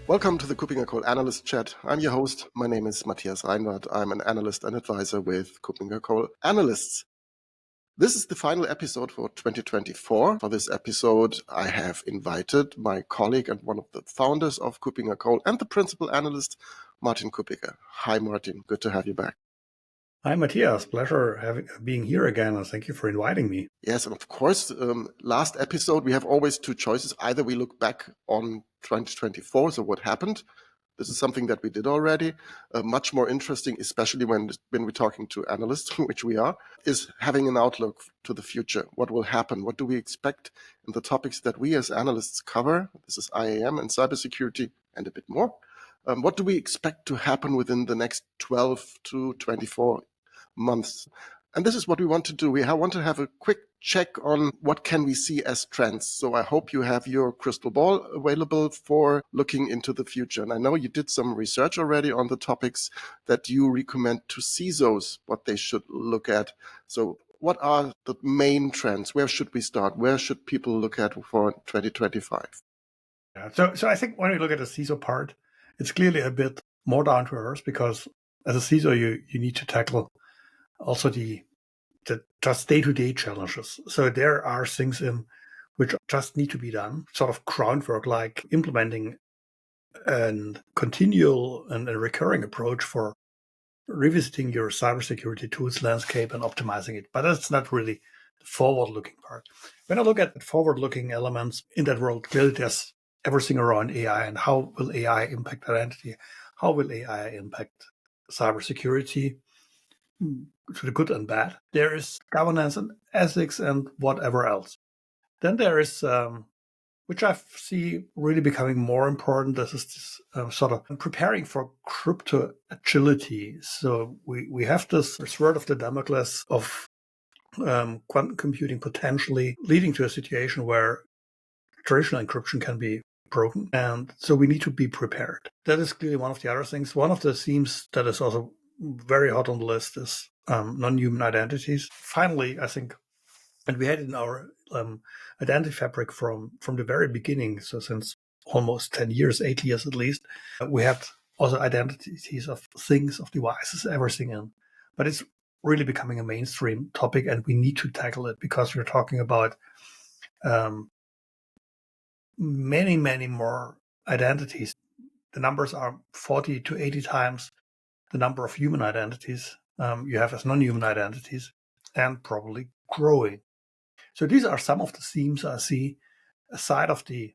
Welcome to the KuppingerCole Analyst Chat. I'm your host. My name is Matthias Reinwarth. I'm an analyst and advisor with KuppingerCole Analysts. This is the final episode for 2024. For this episode, I have invited my colleague and one of the founders of KuppingerCole and the principal analyst, Martin Kuppinger. Hi, Martin. Good to have you back. Hi, Matthias. Pleasure being here again, and thank you for inviting me. Yes, and of course, last episode, we have always two choices. Either we look back on 2024, so what happened. This is something that we did already. Much more interesting, especially when we're talking to analysts, which we are, is having an outlook to the future. What will happen? What do we expect in the topics that we as analysts cover? This is IAM and cybersecurity and a bit more. What do we expect to happen within the next 12 to 24 months? And this is what we want to do. We want to have a quick check on what can we see as trends. So I hope you have your crystal ball available for looking into the future. And I know you did some research already on the topics that you recommend to CISOs, what they should look at. So what are the main trends? Where should we start? Where should people look at for 2025? Yeah, so I think when we look at the CISO part, it's clearly a bit more down to earth because as a CISO, you need to tackle also the just day-to-day challenges. So there are things which just need to be done, sort of groundwork, like implementing a continual and a recurring approach for revisiting your cybersecurity tools landscape and optimizing it. But that's not really the forward-looking part. When I look at forward-looking elements in that world, clearly there's everything around AI and how will AI impact identity? How will AI impact cybersecurity? To the good and bad. There is governance and ethics and whatever else. Then there is, which I see really becoming more important, this is this sort of preparing for crypto agility. So we have this sword of the Damocles of quantum computing potentially leading to a situation where traditional encryption can be broken. And so we need to be prepared. That is clearly one of the other things. One of the themes that is also very hot on the list is non-human identities. Finally, I think, and we had it in our identity fabric from the very beginning, so since almost 10 years, 8 years at least, we had also identities of things, of devices, everything in. But it's really becoming a mainstream topic, and we need to tackle it because we're talking about many, many more identities. The numbers are 40 to 80 times the number of human identities you have as non-human identities, and probably growing. So these are some of the themes I see aside of the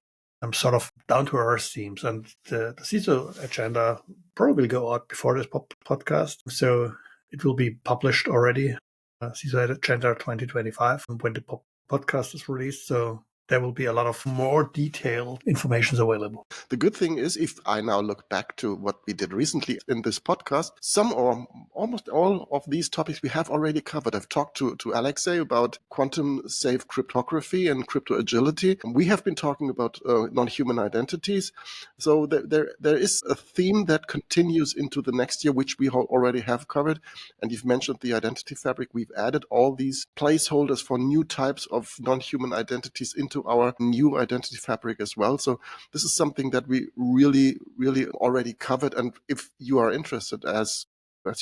sort of down-to-earth themes. And the CISO agenda probably will go out before this podcast. So it will be published already, CISO agenda 2025, when the podcast is released. So there will be a lot of more detailed information available. The good thing is, if I now look back to what we did recently in this podcast, some or almost all of these topics we have already covered. I've talked to Alexei about quantum safe cryptography and crypto agility. We have been talking about non-human identities. So there is a theme that continues into the next year, which we already have covered. And you've mentioned the identity fabric. We've added all these placeholders for new types of non-human identities into our new identity fabric as well. So this is something that we really, really already covered. And if you are interested, as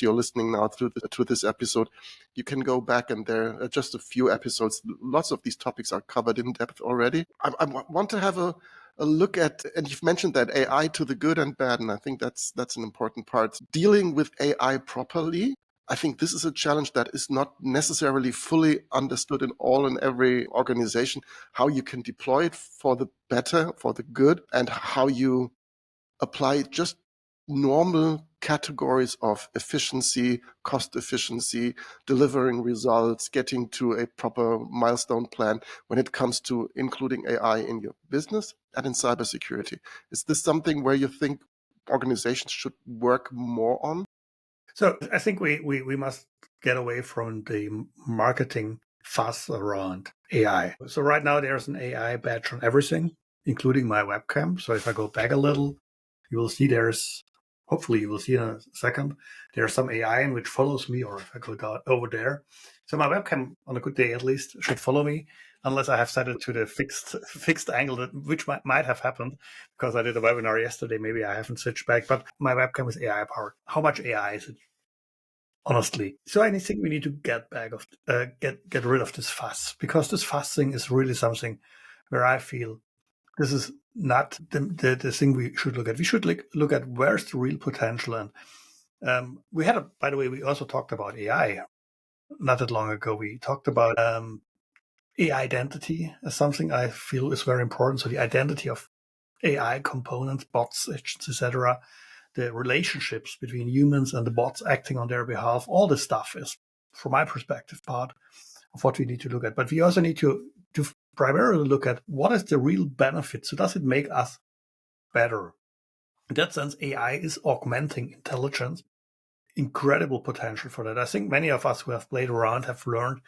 you're listening now to this episode, you can go back, and there are just a few episodes. Lots of these topics are covered in depth already. I want to have a look at, and you've mentioned that AI to the good and bad, and I think that's an important part. Dealing with AI properly, I think this is a challenge that is not necessarily fully understood in all and every organization, how you can deploy it for the better, for the good, and how you apply just normal categories of efficiency, cost efficiency, delivering results, getting to a proper milestone plan when it comes to including AI in your business and in cybersecurity. Is this something where you think organizations should work more on? So I think we must get away from the marketing fuss around AI. So right now there's an AI badge on everything, including my webcam. So if I go back a little, you will see hopefully you will see in a second, there's some AI in which follows me, or if I go down over there. So my webcam, on a good day at least, should follow me. unless I have set it to the fixed angle, which might have happened because I did a webinar yesterday. Maybe I haven't switched back, but my webcam is AI powered. How much AI is it? Honestly, so I think we need to get rid of this fuss, because this fuss thing is really something where I feel this is not the thing we should look at. We should look at where's the real potential. And by the way, we also talked about AI not that long ago. We talked about AI identity as something I feel is very important. So the identity of AI components, bots, agents, etc., the relationships between humans and the bots acting on their behalf, all this stuff is, from my perspective, part of what we need to look at. But we also need to primarily look at what is the real benefit. So does it make us better? In that sense, AI is augmenting intelligence. Incredible potential for that. I think many of us who have played around have learned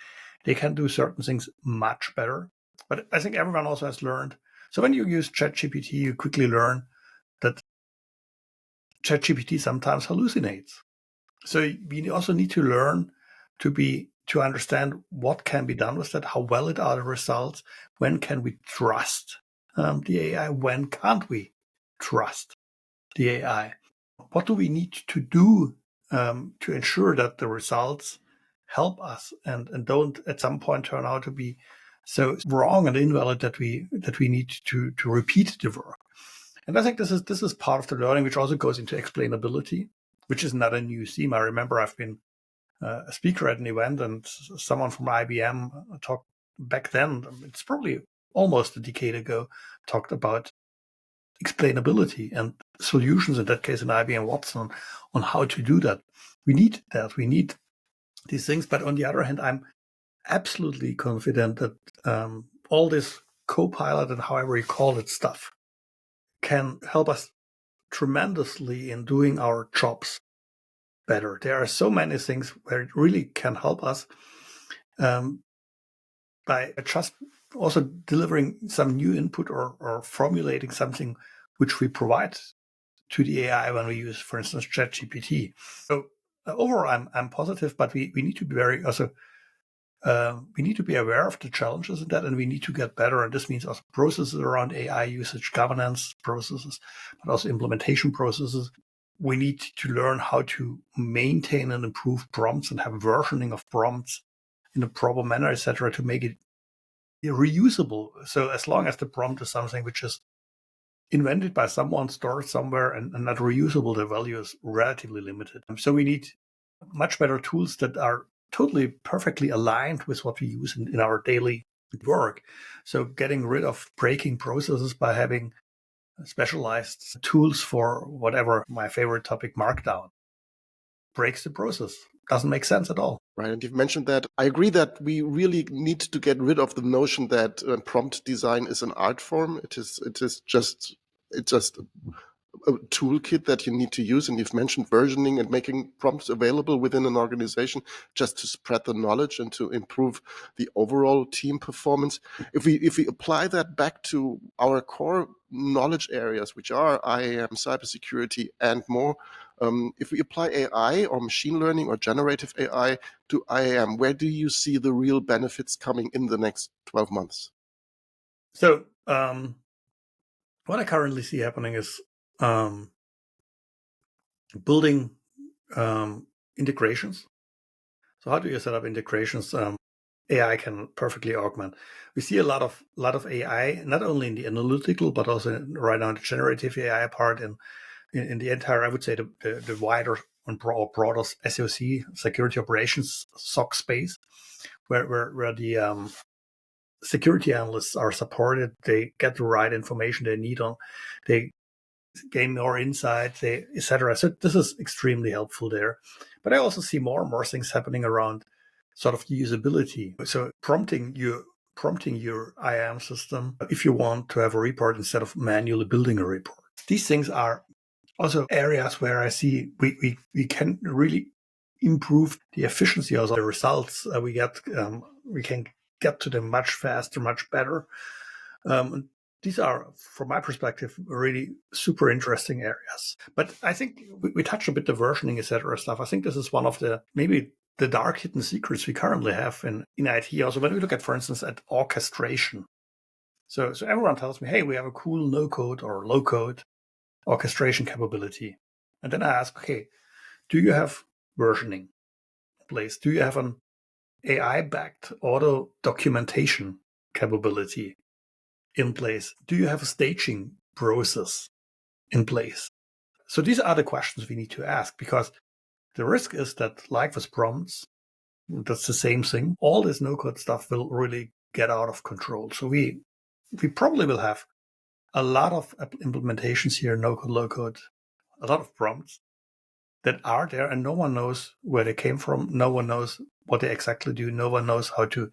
they can do certain things much better. But I think everyone also has learned. So when you use ChatGPT, you quickly learn that ChatGPT sometimes hallucinates. So we also need to learn to understand what can be done with that, how well it are the results, when can we trust the AI, when can't we trust the AI, what do we need to do to ensure that the results help us and don't at some point turn out to be so wrong and invalid that we need to repeat the work. And I think this is part of the learning, which also goes into explainability, which is not a new theme. I remember I've been a speaker at an event, and someone from IBM talked back then. It's probably almost a decade ago. Talked about explainability and solutions. In that case, in IBM Watson, on how to do that. We need that. We need these things. But on the other hand, I'm absolutely confident that all this Copilot and however you call it stuff can help us tremendously in doing our jobs better. There are so many things where it really can help us by just also delivering some new input or formulating something which we provide to the AI when we use, for instance, ChatGPT. So overall, I'm positive, but we need to be very also we need to be aware of the challenges in that, and we need to get better. And this means also processes around AI usage, governance processes, but also implementation processes. We need to learn how to maintain and improve prompts and have versioning of prompts in a proper manner, etc., to make it reusable. So as long as the prompt is something which is invented by someone, stored somewhere, and not reusable, the value is relatively limited. So we need much better tools that are totally perfectly aligned with what we use in our daily work. So getting rid of breaking processes by having specialized tools for whatever, my favorite topic, Markdown, breaks the process. Doesn't make sense at all. Right, and you've mentioned that. I agree that we really need to get rid of the notion that prompt design is an art form. It's just a toolkit that you need to use, and you've mentioned versioning and making prompts available within an organization just to spread the knowledge and to improve the overall team performance. If we apply that back to our core knowledge areas, which are IAM, cybersecurity, and more, if we apply AI or machine learning or generative AI to IAM, where do you see the real benefits coming in the next 12 months? So what I currently see happening is building integrations. So how do you set up integrations? AI can perfectly augment. We see a lot of AI, not only in the analytical, but also right now in the generative AI part, in the entire, I would say, the wider and broader SOC, security operations SOC space, where the security analysts are supported. They get the right information they need they gain more insight, etc. So this is extremely helpful there. But I also see more and more things happening around sort of the usability. So prompting your IAM system if you want to have a report instead of manually building a report. These things are also areas where I see we can really improve the efficiency of the results we get. We can get to them much faster, much better. These are, from my perspective, really super interesting areas. But I think we touched a bit the versioning, etc. stuff. I think this is one of the maybe the dark hidden secrets we currently have in IT. Also, when we look at, for instance, at orchestration. So everyone tells me, hey, we have a cool no-code or low-code orchestration capability. And then I ask, okay, do you have versioning in place? Do you have an AI-backed auto documentation capability in place? Do you have a staging process in place? So these are the questions we need to ask, because the risk is that, like with prompts, that's the same thing. All this no-code stuff will really get out of control. So we probably will have a lot of implementations here, no-code, low-code, a lot of prompts that are there, and no one knows where they came from. No one knows what they exactly do. No one knows how to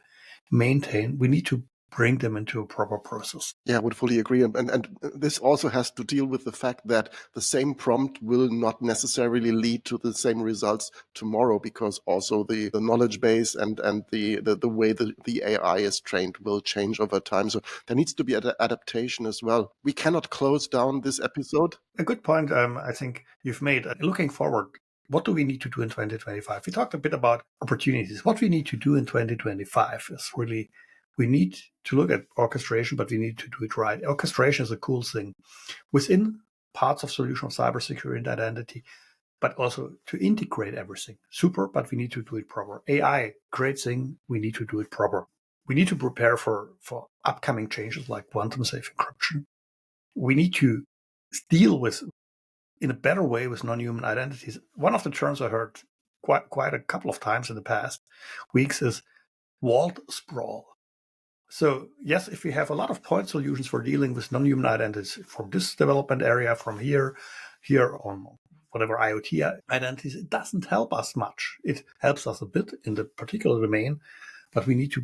maintain. We need to bring them into a proper process. Yeah, I would fully agree. And this also has to deal with the fact that the same prompt will not necessarily lead to the same results tomorrow, because also the knowledge base and the way the AI is trained will change over time. So there needs to be adaptation as well. We cannot close down this episode. A good point I think you've made. Looking forward, what do we need to do in 2025? We talked a bit about opportunities. What we need to do in 2025 is really, we need to look at orchestration, but we need to do it right. Orchestration is a cool thing within parts of solution of cybersecurity and identity, but also to integrate everything. Super, but we need to do it proper. AI, great thing, we need to do it proper. We need to prepare for upcoming changes like quantum safe encryption. We need to deal with, in a better way, with non-human identities. One of the terms I heard quite a couple of times in the past weeks is walled sprawl. So yes, if we have a lot of point solutions for dealing with non-human identities from this development area, from here on whatever IoT identities, it doesn't help us much. It helps us a bit in the particular domain, but we need to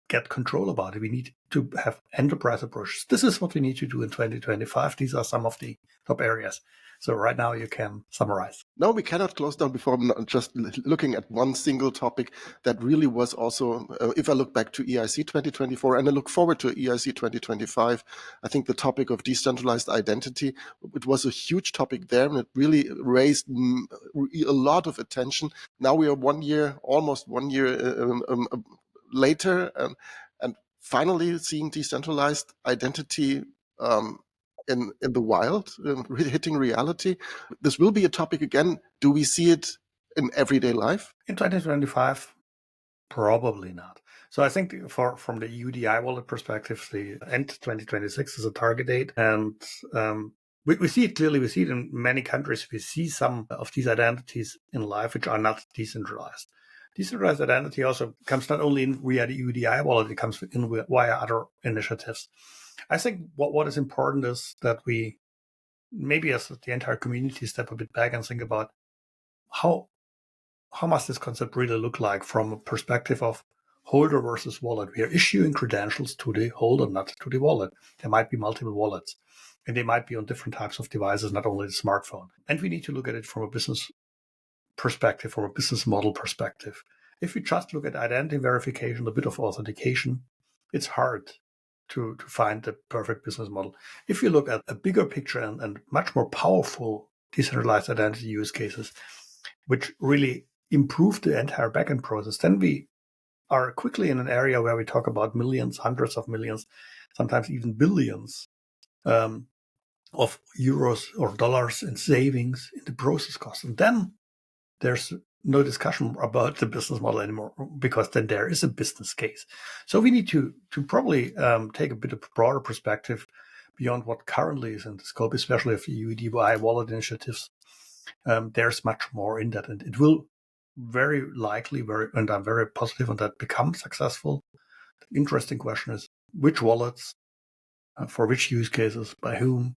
get control about it. We need to have enterprise approaches. This is what we need to do in 2025. These are some of the top areas. So right now you can summarize. No, we cannot close down before just looking at one single topic that really was also, if I look back to EIC 2024 and I look forward to EIC 2025, I think the topic of decentralized identity, it was a huge topic there, and it really raised a lot of attention. Now we are almost 1 year later, and finally seeing decentralized identity in the wild, hitting reality. This will be a topic again. Do we see it in everyday life? In 2025, probably not. So I think from the UDI wallet perspective, the end 2026 is a target date, and we see it clearly. We see it in many countries. We see some of these identities in life which are not decentralized. Decentralized identity also comes not only in via the UDI wallet, it comes in via other initiatives. I think what is important is that we, maybe as the entire community, step a bit back and think about how must this concept really look like from a perspective of holder versus wallet. We are issuing credentials to the holder, not to the wallet. There might be multiple wallets, and they might be on different types of devices, not only the smartphone. And we need to look at it from a business perspective, from a business model perspective. If we just look at identity verification, a bit of authentication, it's hard to find the perfect business model. If you look at a bigger picture and much more powerful decentralized identity use cases, which really improve the entire backend process, then we are quickly in an area where we talk about millions, hundreds of millions, sometimes even billions of euros or dollars in savings in the process cost. And then there's no discussion about the business model anymore, because then there is a business case. So we need to probably take a bit of a broader perspective beyond what currently is in the scope, especially of the UDI wallet initiatives. There's much more in that, and it will very likely, and I'm very positive on that, become successful. The interesting question is which wallets, for which use cases, by whom,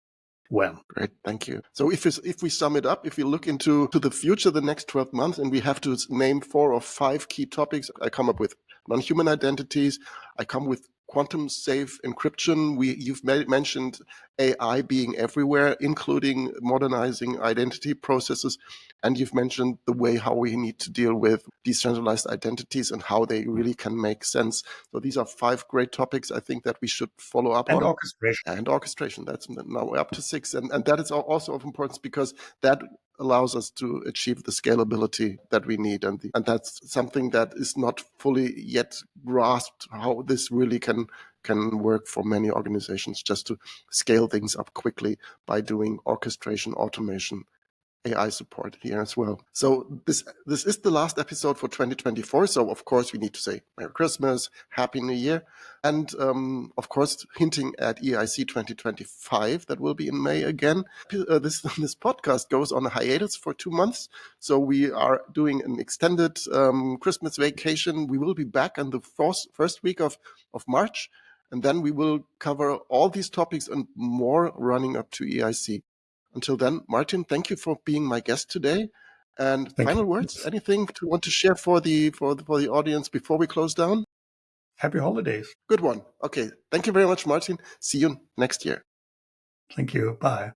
when. Great, thank you. So if we sum it up, if we look into the future, the next 12 months, and we have to name 4 or 5 key topics, I come up with non-human identities, I come with quantum safe encryption. You've mentioned AI being everywhere, including modernizing identity processes. And you've mentioned the way how we need to deal with decentralized identities and how they really can make sense. So these are 5 great topics I think that we should follow up on. Orchestration. And orchestration. That's now we're up to 6. And that is also of importance, because that allows us to achieve the scalability that we need. And that's something that is not fully yet grasped, how this really can work for many organizations, just to scale things up quickly by doing orchestration, automation, AI support here as well. So this is the last episode for 2024. So of course we need to say Merry Christmas, Happy New Year, and of course hinting at EIC 2025 that will be in May again. This podcast goes on a hiatus for 2 months, so we are doing an extended Christmas vacation. We will be back on the first week of March, and then we will cover all these topics and more running up to EIC. Until then, Martin, thank you for being my guest today. And Thank final you. words, anything to want to share for the audience before we close down? Happy holidays. Good one. Okay. Thank you very much, Martin. See you next year. Thank you. Bye.